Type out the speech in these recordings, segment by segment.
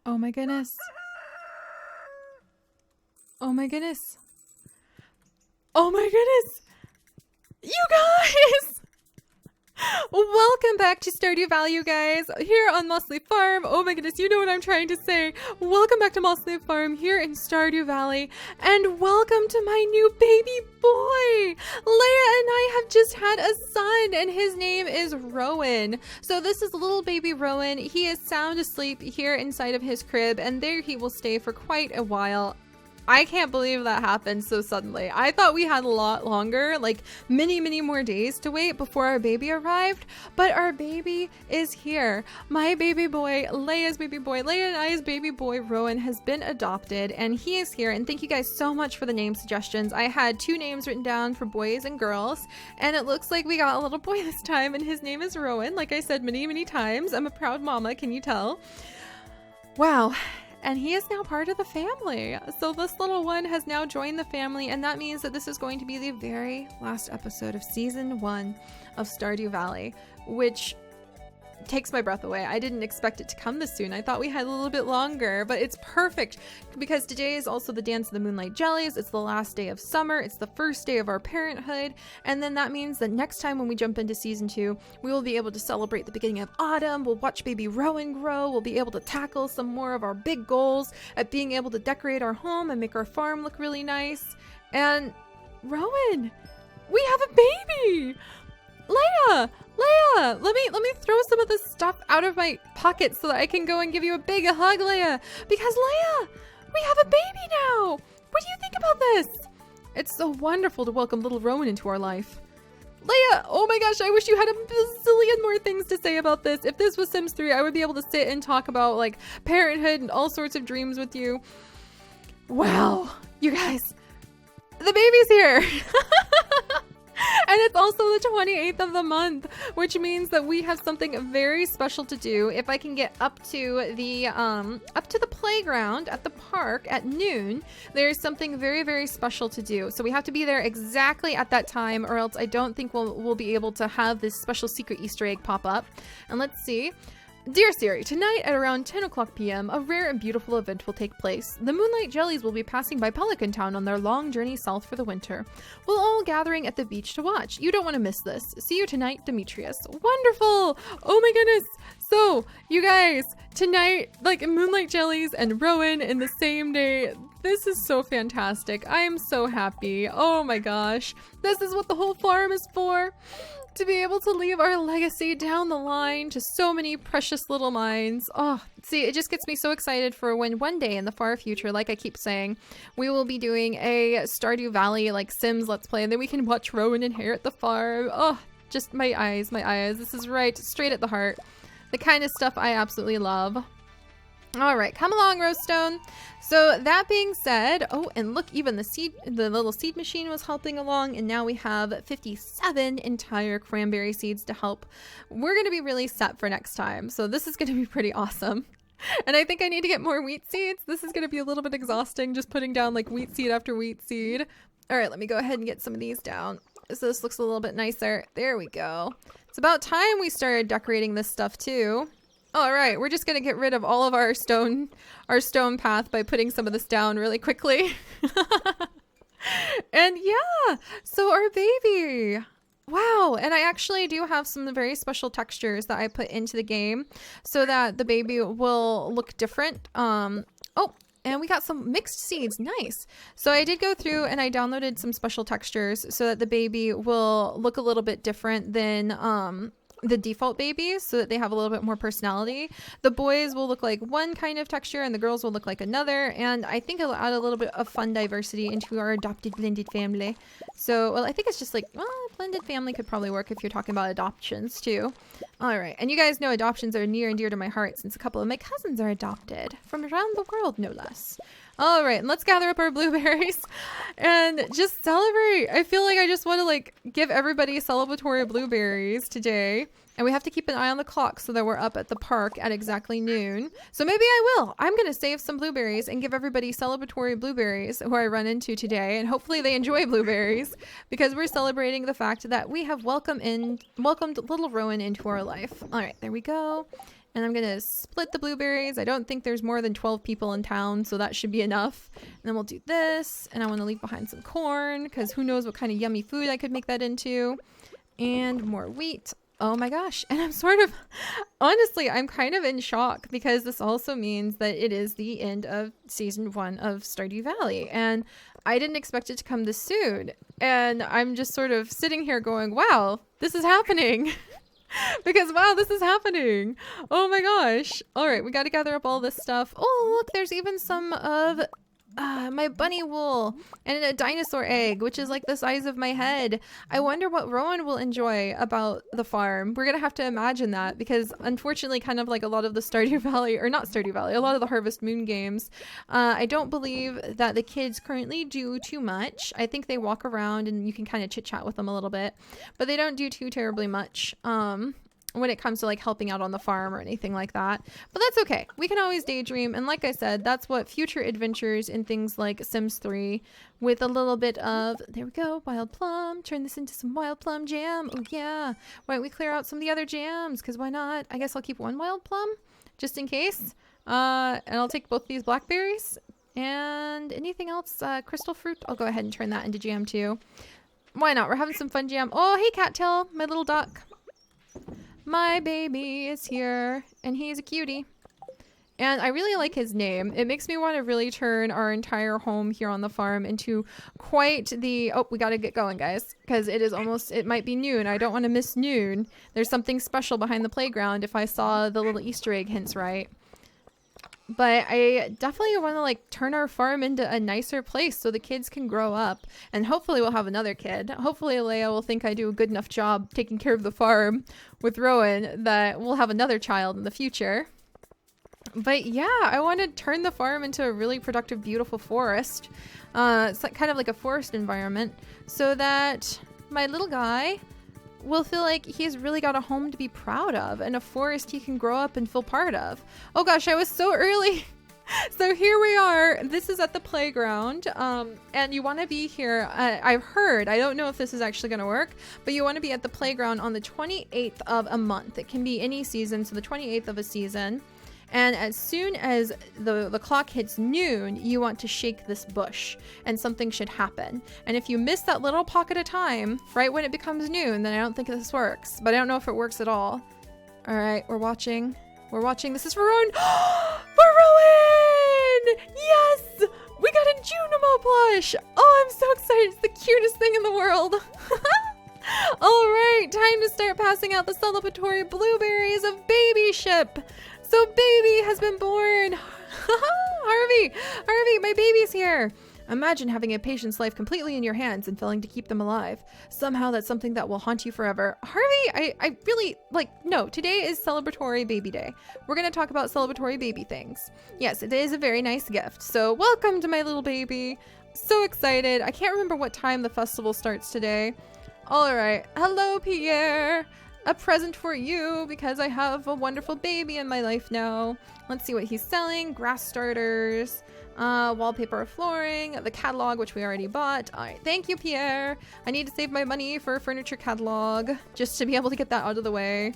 Oh my goodness. Oh my goodness. Oh my goodness. You guys! Welcome back to Stardew Valley, you guys, here on Mossleaf Farm. Oh my goodness, you know what I'm trying to say. Welcome back to Mossleaf Farm here in Stardew Valley, and welcome to my new baby boy. Leia and I have just had a son, and his name is Rowan. So this is little baby Rowan. He is sound asleep here inside of his crib, and there he will stay for quite a while. I can't believe that happened so suddenly. I thought we had a lot longer, like many more days to wait before our baby arrived, but our baby is here. My baby boy, Leia's baby boy, Leia and I's baby boy, Rowan, has been adopted, and he is here. And thank you guys so much for the name suggestions. I had 2 names written down for boys and girls, and it looks like we got a little boy this time, and his name is Rowan. Like I said many times, I'm a proud mama, can you tell? Wow. And he is now part of the family. So this little one has now joined the family, and that means that this is going to be the very last episode of season 1 of Stardew Valley, which takes my breath away. I didn't expect it to come this soon. I thought we had a little bit longer, but it's perfect because today is also the Dance of the Moonlight Jellies. It's the last day of summer. It's the first day of our parenthood. And then that means that next time when we jump into season 2, we will be able to celebrate the beginning of autumn. We'll watch baby Rowan grow. We'll be able to tackle some more of our big goals at being able to decorate our home and make our farm look really nice. And Rowan, we have a baby! Leia, let me throw some of this stuff out of my pocket so that I can go and give you a big hug, Leia. Because Leia, we have a baby now. What do you think about this? It's so wonderful to welcome little Rowan into our life. Leia, oh my gosh, I wish you had a bazillion more things to say about this. If this was Sims 3, I would be able to sit and talk about like parenthood and all sorts of dreams with you. Wow, you guys, the baby's here. And it's also the 28th of the month, which means that we have something very special to do. If I can get up to the playground at the park at noon, there's something very special to do. So we have to be there exactly at that time, or else I don't think we'll be able to have this special secret Easter egg pop up. And let's see. Dear Seri, tonight at around 10 o'clock p.m., a rare and beautiful event will take place. The Moonlight Jellies will be passing by Pelican Town on their long journey south for the winter. We'll all gathering at the beach to watch. You don't want to miss this. See you tonight, Demetrius. Wonderful! Oh my goodness! So, you guys, tonight, like Moonlight Jellies and Rowan in the same day. This is so fantastic. I am so happy. Oh my gosh. This is what the whole farm is for. To be able to leave our legacy down the line to so many precious little minds. Oh, see, it just gets me so excited for when one day in the far future, like I keep saying, we will be doing a Stardew Valley like Sims Let's Play, and then we can watch Rowan inherit the farm. Oh, just my eyes. This is right straight at the heart. The kind of stuff I absolutely love. All right, come along, Rosestone. So that being said, oh, and look, even the little seed machine was helping along, and now we have 57 entire cranberry seeds to help. We're going to be really set for next time, so this is going to be pretty awesome. And I think I need to get more wheat seeds. This is going to be a little bit exhausting, just putting down like wheat seed after wheat seed. All right, let me go ahead and get some of these down. So this looks a little bit nicer. There we go. It's about time we started decorating this stuff too. All right, we're just gonna get rid of all of our stone path by putting some of this down really quickly. And yeah, so our baby. Wow, and I actually do have some very special textures that I put into the game so that the baby will look different. Oh, and we got some mixed seeds, nice. So I did go through and I downloaded some special textures so that the baby will look a little bit different than the default babies, so that they have a little bit more personality. The boys will look like one kind of texture and the girls will look like another, and I think it'll add a little bit of fun diversity into our adopted blended family. So, well, I think it's just like, well, blended family could probably work if you're talking about adoptions too. All right, and you guys know adoptions are near and dear to my heart since a couple of my cousins are adopted from around the world, no less. All right, and let's gather up our blueberries and just celebrate. I feel like I just want to like give everybody celebratory blueberries today. And we have to keep an eye on the clock so that we're up at the park at exactly noon. So maybe I will. I'm going to save some blueberries and give everybody celebratory blueberries who I run into today. And hopefully they enjoy blueberries because we're celebrating the fact that we have welcomed little Rowan into our life. All right, there we go. And I'm gonna split the blueberries. I don't think there's more than 12 people in town, so that should be enough. And then we'll do this, and I want to leave behind some corn because who knows what kind of yummy food I could make that into. And more wheat. Oh my gosh. And I'm sort of, honestly, I'm kind of in shock because this also means that it is the end of season 1 of Stardew Valley. And I didn't expect it to come this soon. And I'm just sort of sitting here going, wow, this is happening. Because, wow, this is happening. Oh my gosh. All right, we got to gather up all this stuff. Oh, look, there's even some of my bunny wool and a dinosaur egg, which is like the size of my head. I wonder what Rowan will enjoy about the farm. We're gonna have to imagine that because unfortunately kind of like a lot of the Stardew Valley, or not Stardew Valley, a lot of the Harvest Moon games, I don't believe that the kids currently do too much. I think they walk around and you can kind of chit chat with them a little bit, but they don't do too terribly much when it comes to like helping out on the farm or anything like that. But that's okay. We can always daydream. And like I said, that's what future adventures in things like Sims 3 with a little bit of, there we go, wild plum. Turn this into some wild plum jam. Oh yeah. Why don't we clear out some of the other jams? Because why not? I guess I'll keep one wild plum just in case. And I'll take both these blackberries and anything else, crystal fruit. I'll go ahead and turn that into jam too. Why not? We're having some fun jam. Oh, hey Cattail, my little duck. My baby is here, and he's a cutie. And I really like his name. It makes me want to really turn our entire home here on the farm into quite the... Oh, we got to get going, guys, because it is almost... It might be noon. I don't want to miss noon. There's something special behind the playground if I saw the little Easter egg hints right. But I definitely want to like turn our farm into a nicer place so the kids can grow up, and hopefully we'll have another kid. Hopefully Leia will think I do a good enough job taking care of the farm with Rowan that we'll have another child in the future. But yeah, I want to turn the farm into a really productive, beautiful forest. It's like, kind of like a forest environment so that my little guy will feel like he's really got a home to be proud of and a forest he can grow up and feel part of. Oh gosh, I was so early. So here we are. This is at the playground, and you want to be here. I've heard, I don't know if this is actually going to work, but you want to be at the playground on the 28th of a month. It can be any season, so the 28th of a season. And as soon as the clock hits noon, you want to shake this bush and something should happen. And if you miss that little pocket of time right when it becomes noon, then I don't think this works. But I don't know if it works at all. All right, we're watching. We're watching. This is for Rowan. For Rowan! Yes! We got a Junimo plush! Oh, I'm so excited. It's the cutest thing in the world. All right, time to start passing out the celebratory blueberries of baby ship. So baby has been born. Harvey, my baby's here. Imagine having a patient's life completely in your hands and failing to keep them alive. Somehow that's something that will haunt you forever. Harvey, I really, no, today is celebratory baby day. We're going to talk about celebratory baby things. Yes, it is a very nice gift. So welcome to my little baby. So excited. I can't remember what time the festival starts today. All right. Hello, Pierre. A present for you because I have a wonderful baby in my life now. Let's see what he's selling. Grass starters, wallpaper flooring, the catalog, which we already bought. All right, thank you, Pierre. I need to save my money for a furniture catalog just to be able to get that out of the way.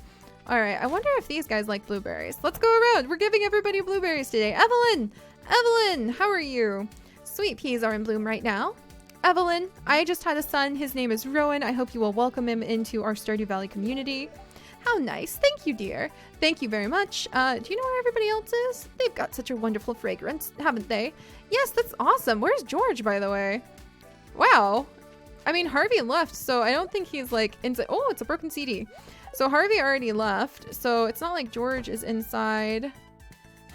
All right, I wonder if these guys like blueberries. Let's go around. We're giving everybody blueberries today. Evelyn, how are you? Sweet peas are in bloom right now. Evelyn, I just had a son. His name is Rowan. I hope you will welcome him into our Stardew Valley community. How nice. Thank you, dear. Thank you very much. Do you know where everybody else is? They've got such a wonderful fragrance, haven't they? Yes, that's awesome. Where's George, by the way? Wow. I mean, Harvey left, so I don't think he's like inside. Oh, it's a broken CD. So Harvey already left, so it's not like George is inside.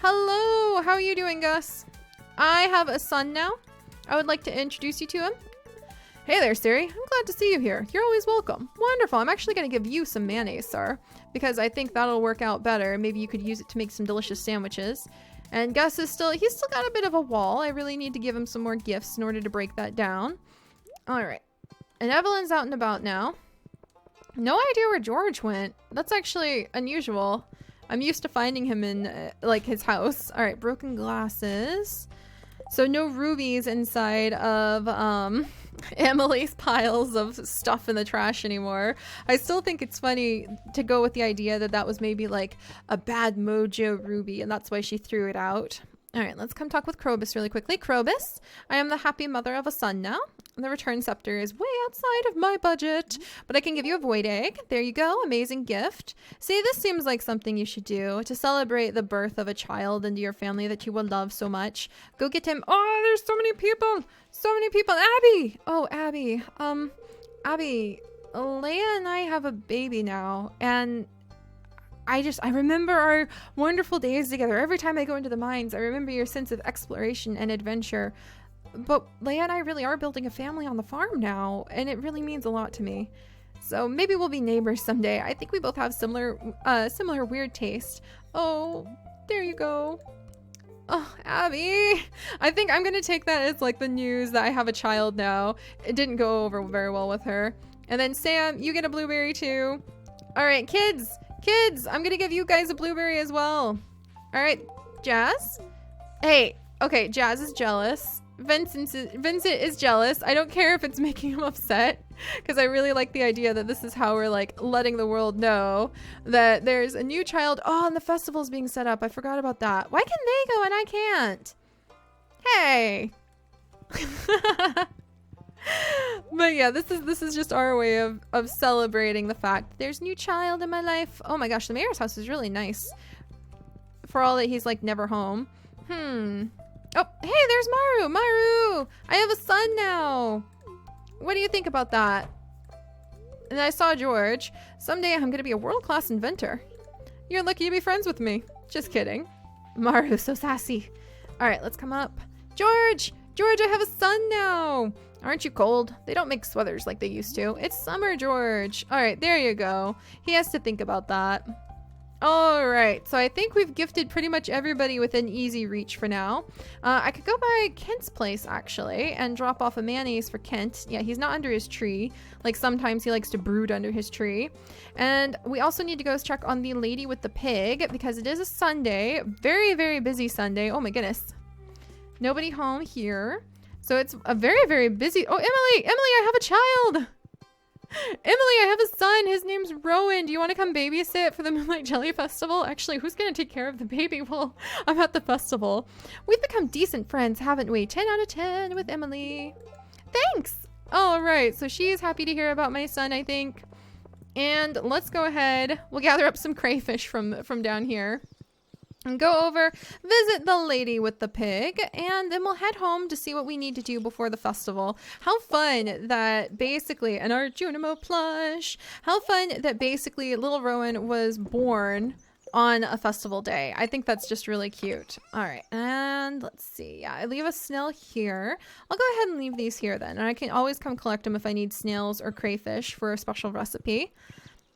Hello. How are you doing, Gus? I have a son now. I would like to introduce you to him. Hey there, Seri. I'm glad to see you here. You're always welcome. Wonderful. I'm actually going to give you some mayonnaise, sir, because I think that'll work out better. Maybe you could use it to make some delicious sandwiches. And Gus is he's still got a bit of a wall. I really need to give him some more gifts in order to break that down. All right. And Evelyn's out and about now. No idea where George went. That's actually unusual. I'm used to finding him in his house. All right. Broken glasses. So no rubies inside of Emily's piles of stuff in the trash anymore. I still think it's funny to go with the idea that that was maybe like a bad mojo ruby and that's why she threw it out. All right, let's come talk with Krobus really quickly. Krobus, I am the happy mother of a son now. The return scepter is way outside of my budget, but I can give you a void egg. There you go, amazing gift. See, this seems like something you should do to celebrate the birth of a child into your family that you will love so much. Go get him. Oh, there's so many people. So many people. Abby. Oh, Abby. Abby, Leia and I have a baby now, and I remember our wonderful days together. Every time I go into the mines, I remember your sense of exploration and adventure. But Leia and I really are building a family on the farm now, and it really means a lot to me. So maybe we'll be neighbors someday. I think we both have similar weird taste. Oh, there you go. Oh, Abby. I think I'm gonna take that as like the news that I have a child now. It didn't go over very well with her. And then Sam, you get a blueberry too. All right, kids, I'm gonna give you guys a blueberry as well. All right, Jazz. Hey, okay, Jazz is jealous. Vincent is jealous. I don't care if it's making him upset because I really like the idea that this is how we're like letting the world know that there's a new child. Oh, and the festival's being set up. I forgot about that. Why can they go and I can't? Hey. But yeah, this is just our way of celebrating the fact that there's a new child in my life. Oh my gosh, the mayor's house is really nice for all that he's like never home. Oh, hey, there's Maru. Maru, I have a son now. What do you think about that? And I saw George. Someday I'm going to be a world-class inventor. You're lucky to be friends with me. Just kidding. Maru, so sassy. All right, let's come up. George, I have a son now. Aren't you cold? They don't make sweaters like they used to. It's summer, George. All right, there you go. He has to think about that. All right, so I think we've gifted pretty much everybody within easy reach for now. I could go by Kent's place, actually, and drop off a mayonnaise for Kent. Yeah, he's not under his tree. Like, sometimes he likes to brood under his tree. And we also need to go check on the lady with the pig, because it is a Sunday. Very, very busy Sunday. Oh, my goodness. Nobody home here. So it's a very, very busy... Oh, Emily, I have a child! Emily, I have a son. His name's Rowan. Do you want to come babysit for the Moonlight Jelly Festival? Actually, who's going to take care of the baby while I'm at the festival? We've become decent friends, haven't we? 10 out of 10 with Emily. Thanks. All right. So she is happy to hear about my son, I think. And let's go ahead. We'll gather up some crayfish from down here. And go over, visit the lady with the pig, and then we'll head home to see what we need to do before the festival. How fun that basically, an Arjunimo plush, how fun that basically little Rowan was born on a festival day. I think that's just really cute. All right, and let's see. Yeah, I leave a snail here. I'll go ahead and leave these here then, and I can always come collect them if I need snails or crayfish for a special recipe.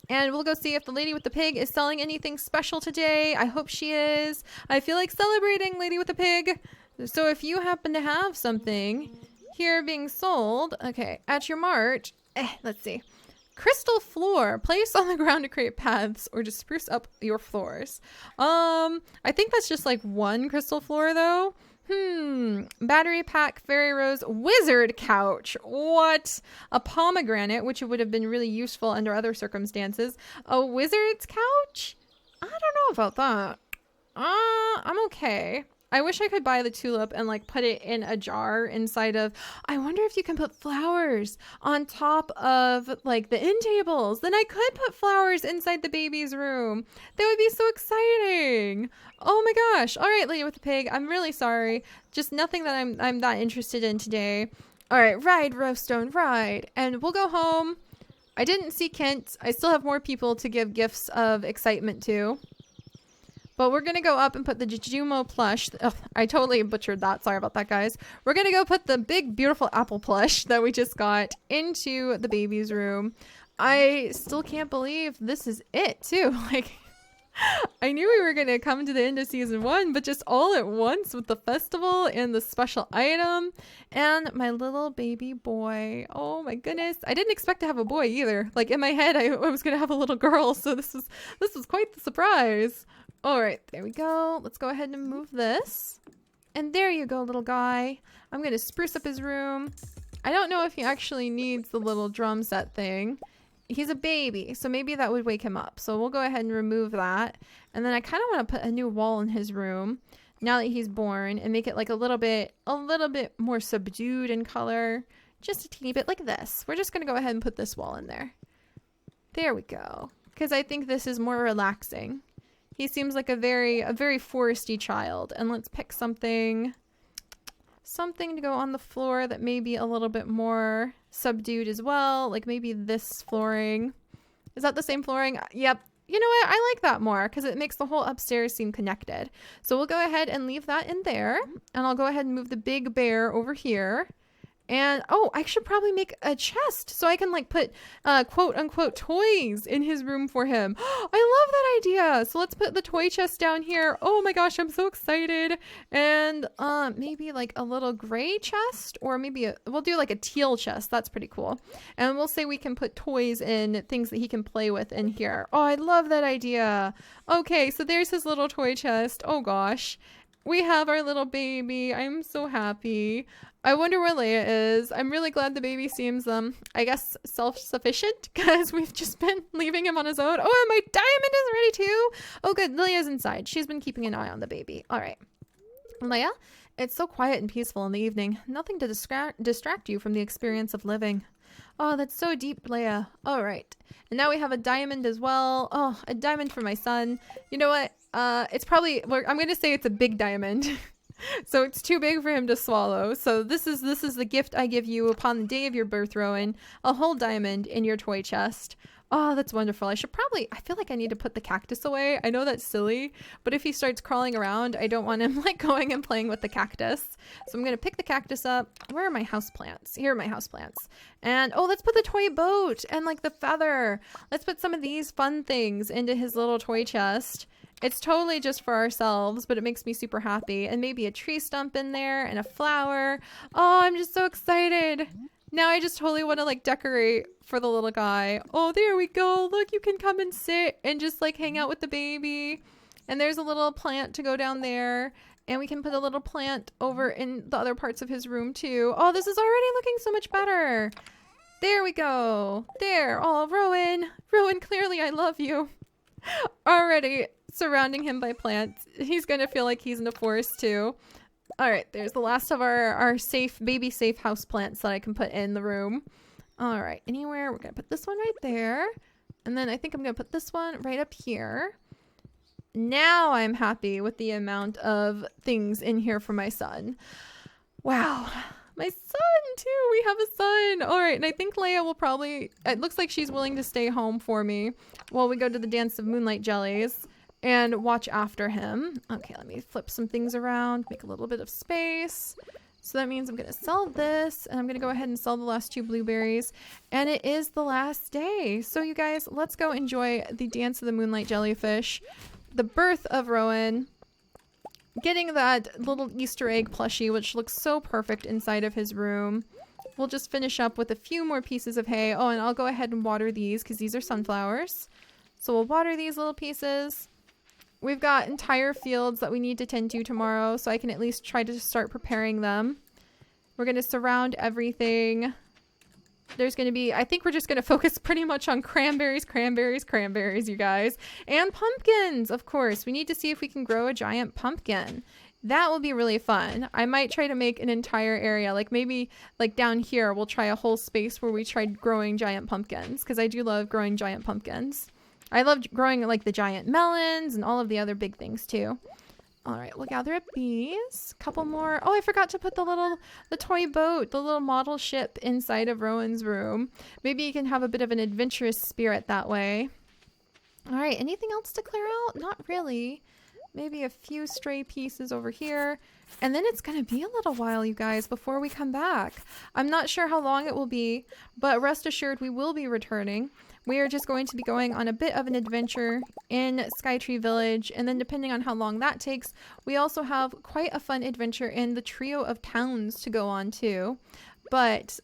And we'll go see if the lady with the pig is selling anything special today. I hope she is. I feel like celebrating Lady with the Pig. So if you happen to have something here being sold, okay, at your mart, let's see. Crystal floor, placed on the ground to create paths or to spruce up your floors. I think that's just like one crystal floor though. Battery pack, fairy rose, wizard couch. What? A pomegranate, which would have been really useful under other circumstances. A wizard's couch? I don't know about that. I'm okay. I wish I could buy the tulip and like put it in a jar inside of... I wonder if you can put flowers on top of like the end tables. Then I could put flowers inside the baby's room. That would be so exciting. Oh my gosh. All right, Lady with the Pig. I'm really sorry. Just nothing that I'm that interested in today. All right, ride, Rowstone, ride. And we'll go home. I didn't see Kent. I still have more people to give gifts of excitement to. But we're going to go up and put the Jujumo plush. Ugh, I totally butchered that. Sorry about that, guys. We're going to go put the big, beautiful apple plush that we just got into the baby's room. I still can't believe this is it, too. Like, I knew we were going to come to the end of season 1, but just all at once with the festival and the special item and my little baby boy. Oh, my goodness. I didn't expect to have a boy either. Like, in my head, I was going to have a little girl. So this was quite the surprise. All right, there we go. Let's go ahead and move this. And there you go, little guy. I'm going to spruce up his room. I don't know if he actually needs the little drum set thing. He's a baby, so maybe that would wake him up. So we'll go ahead and remove that. And then I kind of want to put a new wall in his room now that he's born and make it like a little bit more subdued in color. Just a teeny bit like this. We're just going to go ahead and put this wall in there. There we go. Because I think this is more relaxing. He seems like a very foresty child. And let's pick something to go on the floor that may be a little bit more subdued as well. Like maybe this flooring. Is that the same flooring? Yep. You know what? I like that more because it makes the whole upstairs seem connected. So we'll go ahead and leave that in there. And I'll go ahead and move the big bear over here. And, oh, I should probably make a chest so I can, like, put, quote, unquote, toys in his room for him. I love that idea. So let's put the toy chest down here. Oh, my gosh, I'm so excited. And maybe, like, a little gray chest or maybe we'll do, like, a teal chest. That's pretty cool. And we'll say we can put toys in things that he can play with in here. Oh, I love that idea. Okay, so there's his little toy chest. Oh, gosh. We have our little baby. I'm so happy. I wonder where Leia is. I'm really glad the baby seems, I guess, self-sufficient because we've just been leaving him on his own. Oh, and my diamond is ready too. Oh, good. Leia's inside. She's been keeping an eye on the baby. All right. Leia, it's so quiet and peaceful in the evening. Nothing to distract you from the experience of living. Oh, that's so deep, Leia. All right. And now we have a diamond as well. Oh, a diamond for my son. You know what? It's probably, I'm going to say it's a big diamond. So it's too big for him to swallow. So this is the gift I give you upon the day of your birth, Rowan. A whole diamond in your toy chest. Oh, that's wonderful. I feel like I need to put the cactus away. I know that's silly, but if he starts crawling around, I don't want him like going and playing with the cactus. So I'm going to pick the cactus up. Where are my houseplants? Here are my houseplants. And oh, let's put the toy boat and like the feather. Let's put some of these fun things into his little toy chest. It's totally just for ourselves, but it makes me super happy. And maybe a tree stump in there and a flower. Oh, I'm just so excited. Now I just totally want to like decorate for the little guy. Oh, there we go. Look, you can come and sit and just like hang out with the baby. And there's a little plant to go down there. And we can put a little plant over in the other parts of his room too. Oh, this is already looking so much better. There we go. There. Oh, Rowan. Rowan, clearly I love you. Already surrounding him by plants. He's going to feel like he's in the forest too. All right, there's the last of our baby safe house plants that I can put in the room. All right, anywhere, we're going to put this one right there. And then I think I'm going to put this one right up here. Now I'm happy with the amount of things in here for my son. Wow. My son too. We have a son. All right. And I think Leia will probably, it looks like she's willing to stay home for me while we go to the Dance of Moonlight Jellies and watch after him. Okay. Let me flip some things around, make a little bit of space. So that means I'm going to sell this and I'm going to go ahead and sell the last 2 blueberries. And it is the last day. So you guys, let's go enjoy the Dance of the Moonlight Jellyfish, the birth of Rowan, getting that little Easter egg plushie, which looks so perfect inside of his room. We'll just finish up with a few more pieces of hay. Oh, and I'll go ahead and water these because these are sunflowers. So we'll water these little pieces. We've got entire fields that we need to tend to tomorrow, so I can at least try to start preparing them. We're going to surround everything. There's going to be, I think we're just going to focus pretty much on cranberries, you guys. And pumpkins, of course. We need to see if we can grow a giant pumpkin. That will be really fun. I might try to make an entire area, like maybe like down here, we'll try a whole space where we tried growing giant pumpkins, because I do love growing giant pumpkins. I love growing like the giant melons and all of the other big things too. All right, we'll gather up these. Couple more. Oh, I forgot to put the toy boat, the little model ship inside of Rowan's room. Maybe you can have a bit of an adventurous spirit that way. All right, anything else to clear out? Not really. Maybe a few stray pieces over here. And then it's going to be a little while, you guys, before we come back. I'm not sure how long it will be, but rest assured we will be returning. We are just going to be going on a bit of an adventure in Skytree Village, and then depending on how long that takes, we also have quite a fun adventure in the trio of towns to go on too. But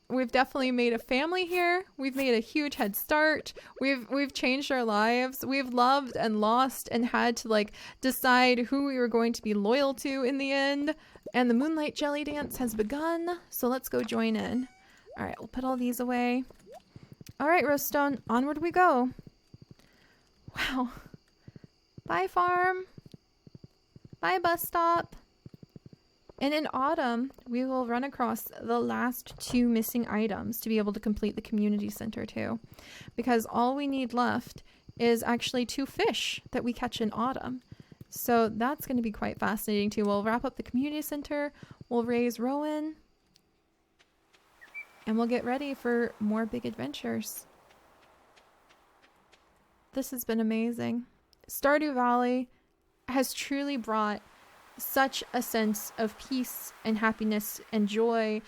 we've definitely made a family here. We've made a huge head start. We've changed our lives. We've loved and lost and had to like decide who we were going to be loyal to in the end. And the moonlight jelly dance has begun, so let's go join in. All right, we'll put all these away. All right, Roaststone, onward we go. Wow. Bye, farm. Bye, bus stop. And in autumn, we will run across the last 2 missing items to be able to complete the community center too. Because all we need left is actually 2 fish that we catch in autumn. So that's going to be quite fascinating too. We'll wrap up the community center, we'll raise Rowan, and we'll get ready for more big adventures. This has been amazing. Stardew Valley has truly brought such a sense of peace and happiness and joy,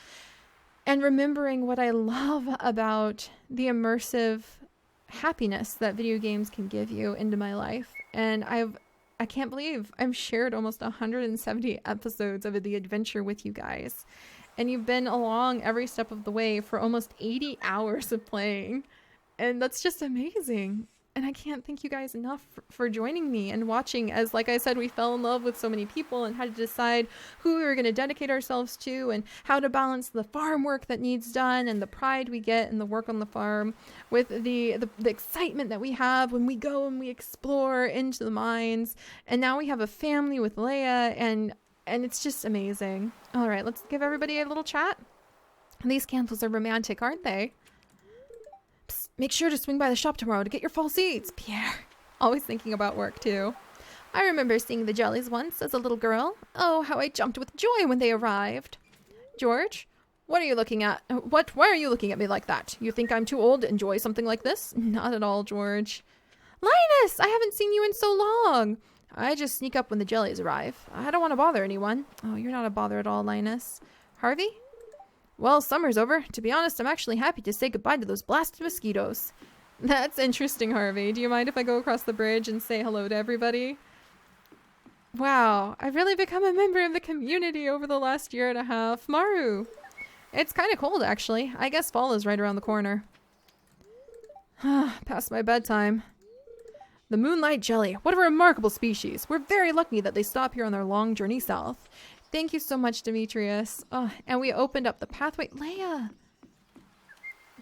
and remembering what I love about the immersive happiness that video games can give you into my life. And I can't believe I've shared almost 170 episodes of the adventure with you guys, and you've been along every step of the way for almost 80 hours of playing, and that's just amazing. And I can't thank you guys enough for joining me and watching as, like I said, we fell in love with so many people and had to decide who we were going to dedicate ourselves to and how to balance the farm work that needs done and the pride we get in the work on the farm with the excitement that we have when we go and we explore into the mines. And now we have a family with Leia, and it's just amazing. All right, let's give everybody a little chat. These candles are romantic, aren't they? Make sure to swing by the shop tomorrow to get your fall seeds, Pierre. Always thinking about work, too. I remember seeing the jellies once as a little girl. Oh, how I jumped with joy when they arrived. George, what are you looking at? Why are you looking at me like that? You think I'm too old to enjoy something like this? Not at all, George. Linus, I haven't seen you in so long. I just sneak up when the jellies arrive. I don't want to bother anyone. Oh, you're not a bother at all, Linus. Harvey? Well, summer's over. To be honest, I'm actually happy to say goodbye to those blasted mosquitoes. That's interesting, Harvey. Do you mind if I go across the bridge and say hello to everybody? Wow, I've really become a member of the community over the last year and a half. Maru. It's kind of cold, actually. I guess fall is right around the corner. Past my bedtime. The moonlight jelly. What a remarkable species. We're very lucky that they stop here on their long journey south. Thank you so much, Demetrius. Oh, and we opened up the pathway. Leia!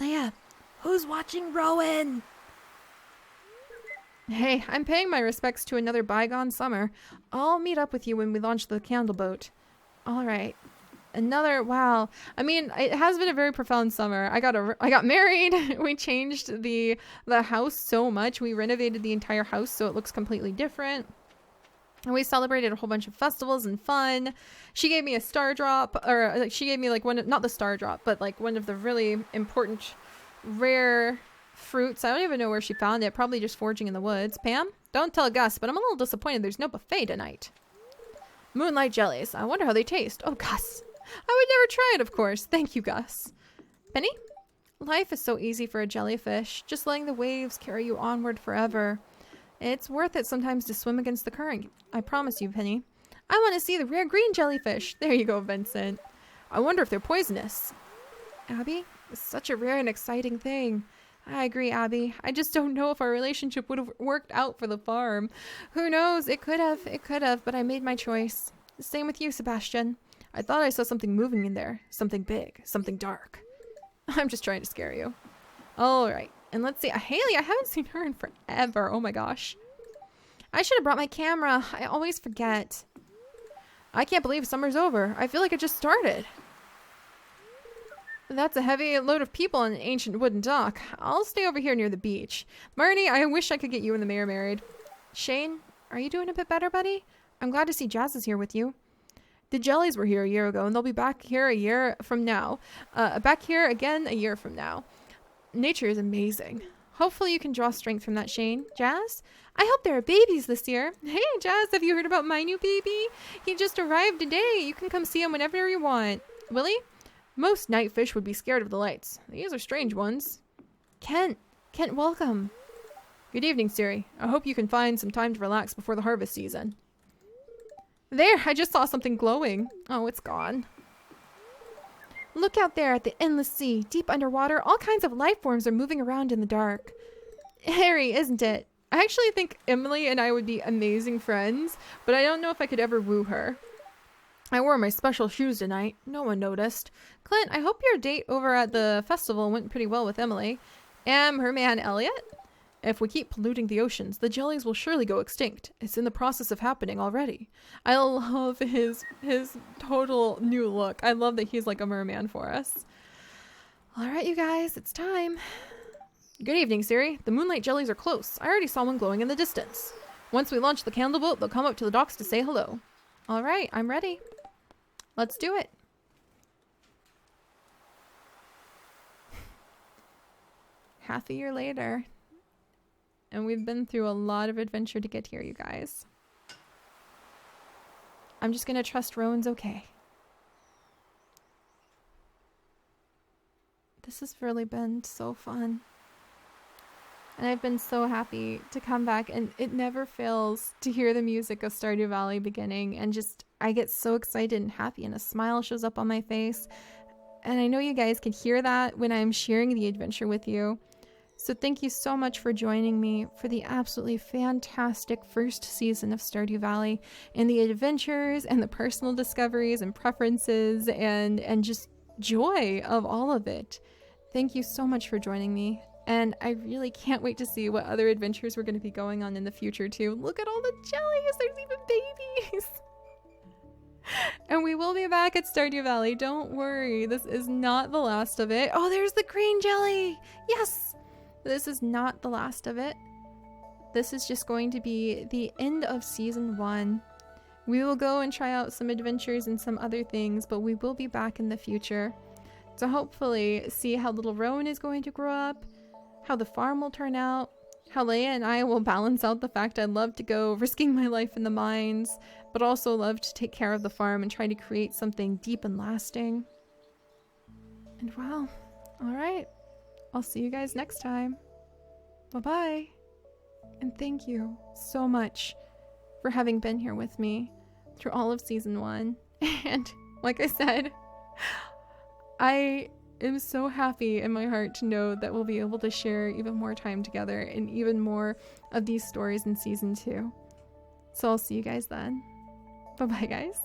Leia, who's watching Rowan? Hey, I'm paying my respects to another bygone summer. I'll meet up with you when we launch the candle boat. All right. Wow. I mean, it has been a very profound summer. I got married. We changed the house so much. We renovated the entire house so it looks completely different. And we celebrated a whole bunch of festivals and fun. She gave me a star drop, or she gave me like not the star drop, but like one of the really important rare fruits. I don't even know where she found it. Probably just foraging in the woods. Pam, don't tell Gus, but I'm a little disappointed there's no buffet tonight. Moonlight jellies. I wonder how they taste. Oh, Gus. I would never try it, of course. Thank you, Gus. Penny? Life is so easy for a jellyfish, just letting the waves carry you onward forever. It's worth it sometimes to swim against the current. I promise you, Penny. I want to see the rare green jellyfish. There you go, Vincent. I wonder if they're poisonous. Abby, it's such a rare and exciting thing. I agree, Abby. I just don't know if our relationship would have worked out for the farm. Who knows? It could have, but I made my choice. Same with you, Sebastian. I thought I saw something moving in there. Something big. Something dark. I'm just trying to scare you. All right. And let's see. Haley, I haven't seen her in forever. Oh my gosh. I should have brought my camera. I always forget. I can't believe summer's over. I feel like it just started. That's a heavy load of people on an ancient wooden dock. I'll stay over here near the beach. Marnie, I wish I could get you and the mayor married. Shane, are you doing a bit better, buddy? I'm glad to see Jazz is here with you. The jellies were here a year ago, and they'll be back here a year from now. Back here again a year from now. Nature is amazing. Hopefully you can draw strength from that, Shane. Jazz? I hope there are babies this year. Hey, Jazz, have you heard about my new baby? He just arrived today. You can come see him whenever you want. Willie? Most night fish would be scared of the lights. These are strange ones. Kent, welcome. Good evening, Seri. I hope you can find some time to relax before the harvest season. There, I just saw something glowing. Oh, it's gone. Look out there at the endless sea, deep underwater. All kinds of life forms are moving around in the dark. Hairy, isn't it? I actually think Emily and I would be amazing friends, but I don't know if I could ever woo her. I wore my special shoes tonight. No one noticed. Clint, I hope your date over at the festival went pretty well with Emily. And her man Elliot? If we keep polluting the oceans, the jellies will surely go extinct. It's in the process of happening already. I love his total new look. I love that he's like a merman for us. All right, you guys, it's time. Good evening, Seri. The moonlight jellies are close. I already saw one glowing in the distance. Once we launch the candle boat, they'll come up to the docks to say hello. All right, I'm ready. Let's do it. Half a year later. And we've been through a lot of adventure to get here, you guys. I'm just gonna trust Rowan's okay. This has really been so fun. And I've been so happy to come back, and it never fails to hear the music of Stardew Valley beginning, and just I get so excited and happy, and a smile shows up on my face. And I know you guys can hear that when I'm sharing the adventure with you. So thank you so much for joining me for the absolutely fantastic first season of Stardew Valley, and the adventures and the personal discoveries and preferences and just joy of all of it. Thank you so much for joining me. And I really can't wait to see what other adventures we're going to be going on in the future too. Look at all the jellies. There's even babies. And we will be back at Stardew Valley. Don't worry. This is not the last of it. Oh, there's the green jelly. Yes. This is not the last of it. This is just going to be the end of season 1. We will go and try out some adventures and some other things, but we will be back in the future to hopefully see how little Rowan is going to grow up, how the farm will turn out, how Leia and I will balance out the fact I'd love to go risking my life in the mines, but also love to take care of the farm and try to create something deep and lasting. And wow, all right. I'll see you guys next time. Bye-bye. And thank you so much for having been here with me through all of season 1. And like I said, I am so happy in my heart to know that we'll be able to share even more time together and even more of these stories in season 2. So I'll see you guys then. Bye-bye, guys.